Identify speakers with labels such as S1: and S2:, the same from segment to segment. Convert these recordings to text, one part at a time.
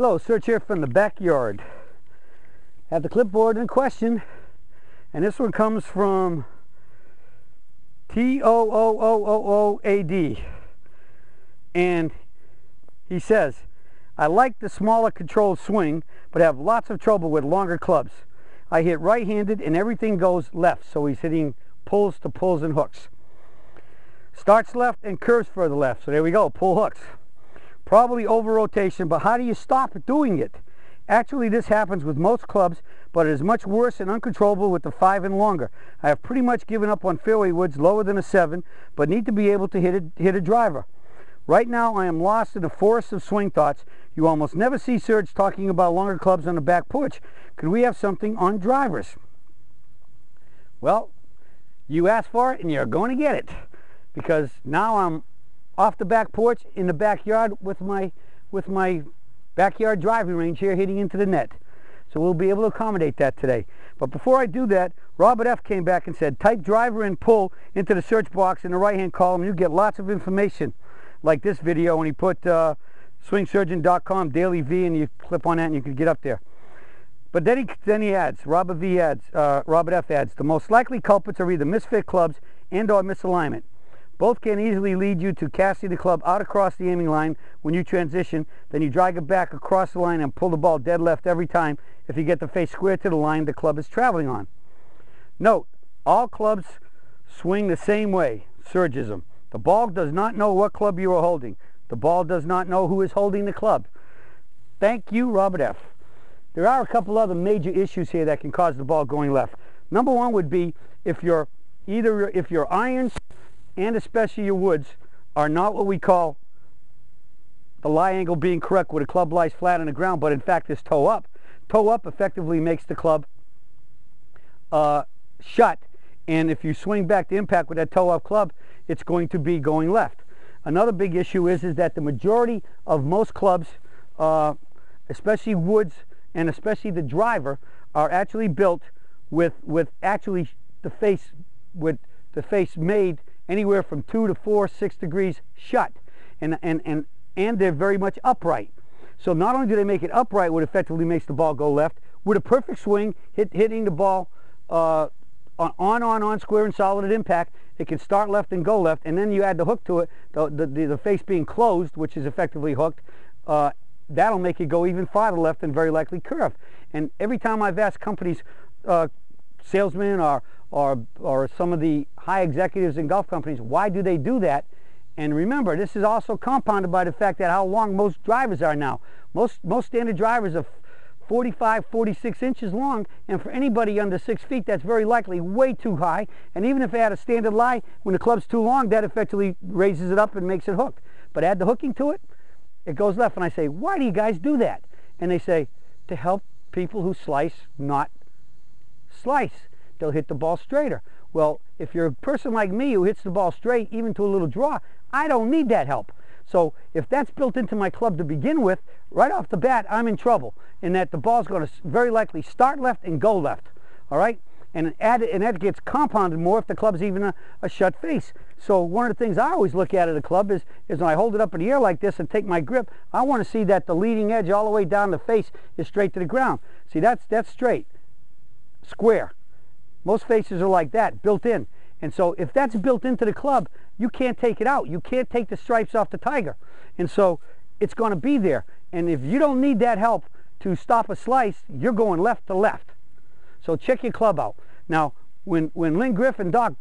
S1: Hello, Serge here from the backyard. Have the clipboard in question, and this one comes from TOOOOOAD, and he says, I like the smaller controlled swing, but have lots of trouble with longer clubs. I hit right-handed and everything goes left, so he's hitting pulls to pulls and hooks. Starts left and curves further left, so there we go, pull hooks. Probably over rotation, but how do you stop doing it? Actually, this happens with most clubs, but it is much worse and uncontrollable with the 5 and longer. I have pretty much given up on fairway woods lower than a 7, but need to be able to hit a driver. Right now, I am lost in a forest of swing thoughts. You almost never see Serge talking about longer clubs on the back porch. Could we have something on drivers? Well, you asked for it and you're going to get it, because now I'm off the back porch in the backyard with my backyard driving range here hitting into the net. So we'll be able to accommodate that today. But before I do that, Robert F. came back and said, type driver and pull into the search box in the right-hand column. You get lots of information like this video, and he put swingsurgeon.com daily V, and you click on that and you can get up there. But then he adds, Robert F. adds, the most likely culprits are either misfit clubs and or misalignment. Both can easily lead you to casting the club out across the aiming line when you transition, then you drag it back across the line and pull the ball dead left every time if you get the face square to the line the club is traveling on. Note, all clubs swing the same way, Sergism. The ball does not know what club you are holding. The ball does not know who is holding the club. Thank you, Robert F. There are a couple other major issues here that can cause the ball going left. Number one would be if your irons and especially your woods are not what we call the lie angle being correct, where the club lies flat on the ground, but in fact is toe up. Toe up effectively makes the club shut, and if you swing back to impact with that toe up club, it's going to be going left. Another big issue is that the majority of most clubs, especially woods and especially the driver, are actually built with actually the face made anywhere from 2 to 4, 6 degrees shut, and they're very much upright. So not only do they make it upright, what effectively makes the ball go left, with a perfect swing, hitting the ball on square and solid at impact, it can start left and go left, and then you add the hook to it, the face being closed, which is effectively hooked, that'll make it go even farther left and very likely curve. And every time I've asked companies, salesmen or some of the high executives in golf companies, why do they do that? And remember, this is also compounded by the fact that how long most drivers are now. Most standard drivers are 45, 46 inches long, and for anybody under 6 feet, that's very likely way too high. And even if they had a standard lie, when the club's too long, that effectively raises it up and makes it hooked. But add the hooking to it, it goes left. And I say, why do you guys do that? And they say, to help people who slice not slice. They'll hit the ball straighter. Well, if you're a person like me who hits the ball straight, even to a little draw, I don't need that help. So if that's built into my club to begin with, right off the bat, I'm in trouble, in that the ball's going to very likely start left and go left. All right? And that gets compounded more if the club's even a shut face. So one of the things I always look at a club is when I hold it up in the air like this and take my grip, I want to see that the leading edge all the way down the face is straight to the ground. See, that's straight, square. Most faces are like that, built in. And so if that's built into the club, you can't take it out. You can't take the stripes off the tiger. And so it's going to be there. And if you don't need that help to stop a slice, you're going left to left. So check your club out. Now, when Lynn Griffin, Doc,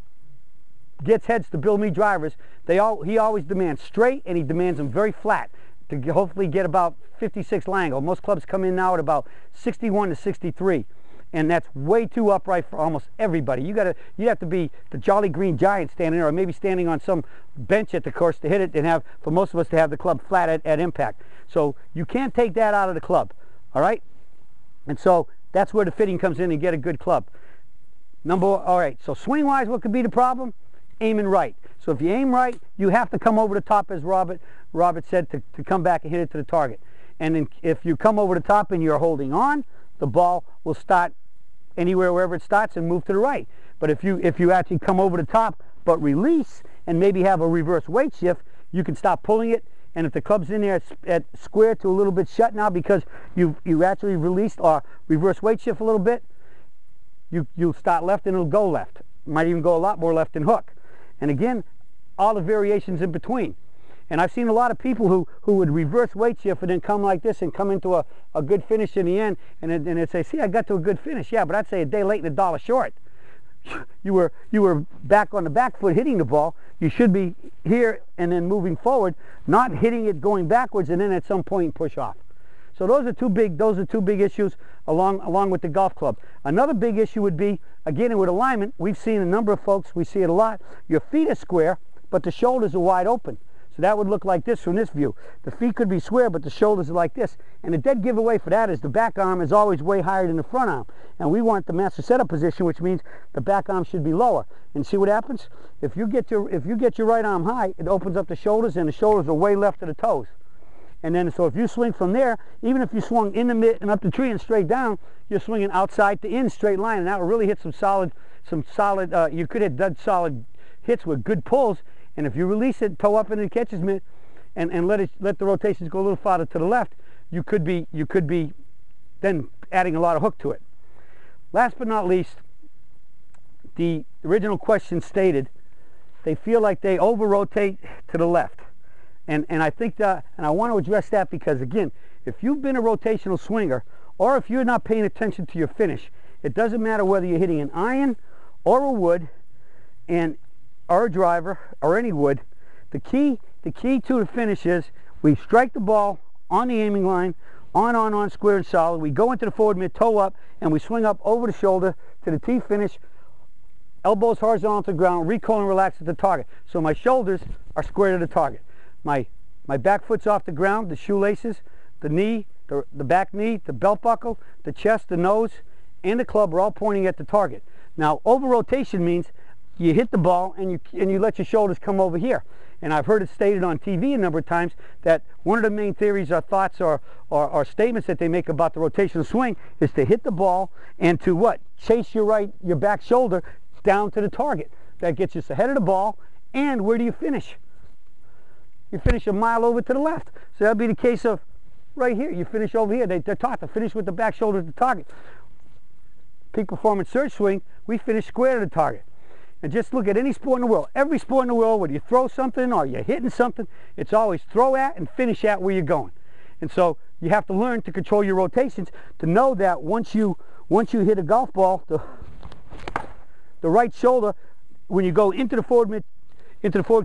S1: gets heads to build me drivers, he always demands straight, and he demands them very flat to hopefully get about 56 lie angle. Most clubs come in now at about 61 to 63. And that's way too upright for almost everybody. You have to be the Jolly Green Giant standing there, or maybe standing on some bench at the course to hit it, and for most of us to have the club flat at impact. So you can't take that out of the club, all right? And so that's where the fitting comes in and get a good club. All right, so swing-wise, what could be the problem? Aiming right. So if you aim right, you have to come over the top, as Robert said, to come back and hit it to the target. And then if you come over the top and you're holding on, the ball will start anywhere, wherever it starts, and move to the right. But if you actually come over the top but release and maybe have a reverse weight shift, you can stop pulling it and if the club's in there at square to a little bit shut now because you actually released or reverse weight shift a little bit, you'll start left and it'll go left. Might even go a lot more left than hook. And again, all the variations in between. And I've seen a lot of people who would reverse weight shift and then come like this and come into a good finish in the end, and they'd say, see, I got to a good finish. Yeah, but I'd say a day late and $1 short. You were back on the back foot hitting the ball. You should be here and then moving forward, not hitting it going backwards and then at some point push off. So those are two big issues along with the golf club. Another big issue would be, again, with alignment. We've seen a number of folks, we see it a lot. Your feet are square, but the shoulders are wide open. So that would look like this from this view. The feet could be square, but the shoulders are like this. And the dead giveaway for that is the back arm is always way higher than the front arm. And we want the master setup position, which means the back arm should be lower. And see what happens? If you get your right arm high, it opens up the shoulders, and the shoulders are way left of the toes. And then, so if you swing from there, even if you swung in the mid and up the tree and straight down, you're swinging outside to in straight line, and that will really hit some solid. You could hit dead solid hits with good pulls. And if you release it, toe up into the catcher's mitt, and let the rotations go a little farther to the left, you could be then adding a lot of hook to it. Last but not least, the original question stated they feel like they over rotate to the left, and I think that, and I want to address that because again, if you've been a rotational swinger or if you're not paying attention to your finish, it doesn't matter whether you're hitting an iron or a wood or a driver or any wood. The key to the finish is we strike the ball on the aiming line, on square and solid. We go into the forward mid, toe up, and we swing up over the shoulder to the tee finish, elbows horizontal to the ground, recoil and relax at the target. So my shoulders are square to the target. My back foot's off the ground, the shoelaces, the knee, the back knee, the belt buckle, the chest, the nose, and the club are all pointing at the target. Now, over rotation means you hit the ball and you let your shoulders come over here. And I've heard it stated on TV a number of times that one of the main theories or thoughts or statements that they make about the rotational swing is to hit the ball and to what? Chase your back shoulder down to the target. That gets you ahead of the ball, and where do you finish? You finish a mile over to the left. So that'd be the case of right here. You finish over here. They're taught to finish with the back shoulder to the target. Peak Performance Surge Swing, we finish square to the target. And just look at any sport in the world. Every sport in the world, whether you throw something or you're hitting something, it's always throw at and finish at where you're going. And so you have to learn to control your rotations to know that once you hit a golf ball, the right shoulder, when you go into the forward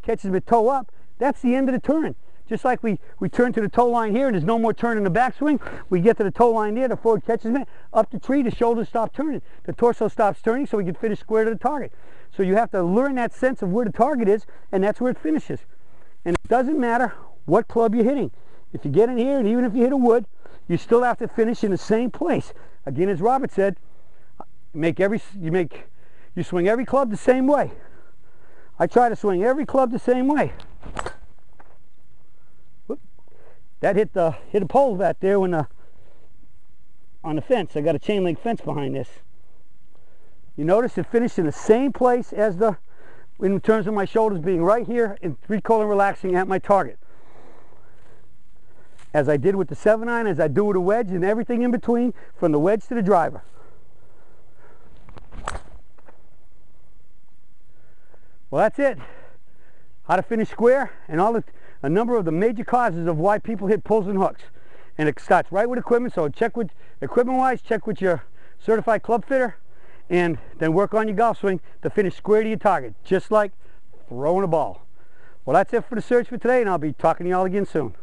S1: catches mid, toe up, that's the end of the turn. Just like we turn to the toe line here and there's no more turn in the backswing, we get to the toe line there, the forward catches mid, up the tree, the shoulders stop turning, the torso stops turning, so we can finish square to the target. So you have to learn that sense of where the target is, and that's where it finishes. And it doesn't matter what club you're hitting. If you get in here, and even if you hit a wood, you still have to finish in the same place. Again, as Robert said, you swing every club the same way. I try to swing every club the same way. Whoop. That hit a pole back there on the fence. I got a chain link fence behind this. You notice it finished in the same place as in terms of my shoulders being right here and recoil and relaxing at my target. As I did with the 7-iron, as I do with a wedge, and everything in between, from the wedge to the driver. Well, that's it. How to finish square, and a number of the major causes of why people hit pulls and hooks. And it starts right with equipment, so check with equipment-wise, check with your certified club fitter, and then work on your golf swing to finish square to your target, just like throwing a ball. Well, that's it for the search for today, and I'll be talking to y'all again soon.